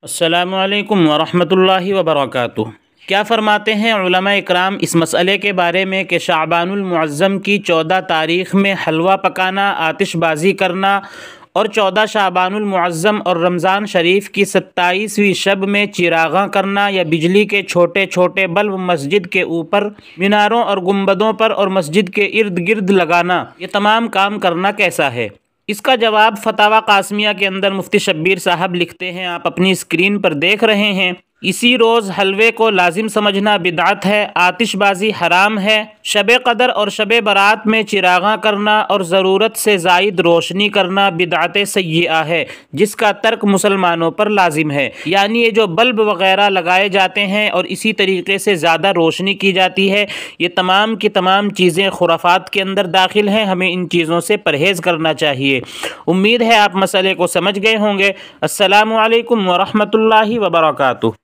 अस्सलामुअलैकुम वरहमतुल्लाहि वबरकातुहू। क्या फ़रमाते हैं उलमा इकराम इस मसले के बारे में कि शाबानुल मुअज़्ज़म की 14 तारीख़ में हलवा पकाना, आतिशबाज़ी करना और 14 शाबानुल मुअज़्ज़म और रमज़ान शरीफ की 27वीं शब में चिरागां करना या बिजली के छोटे छोटे बल्ब मस्जिद के ऊपर, मीनारों और गुंबदों पर और मस्जिद के इर्द गिर्द लगाना, ये तमाम काम करना कैसा है? इसका जवाब फतावा कासमिया के अंदर मुफ्ती शब्बीर साहब लिखते हैं, आप अपनी स्क्रीन पर देख रहे हैं। इसी रोज़ हलवे को लाजिम समझना बिदअत है, आतिशबाजी हराम है। शब कदर और शब बरात में चिरागां करना और ज़रूरत से ज़ायद रोशनी करना बिदअत सय्यिआ है, जिसका तर्क मुसलमानों पर लाजिम है। यानी ये जो बल्ब वगैरह लगाए जाते हैं और इसी तरीके से ज़्यादा रोशनी की जाती है, ये तमाम की तमाम चीज़ें खुराफात के अंदर दाखिल हैं। हमें इन चीज़ों से परहेज़ करना चाहिए। उम्मीद है आप मसले को समझ गए होंगे। अस्सलामु अलैकुम वरहमतुल्लाहि वबरकातुहू।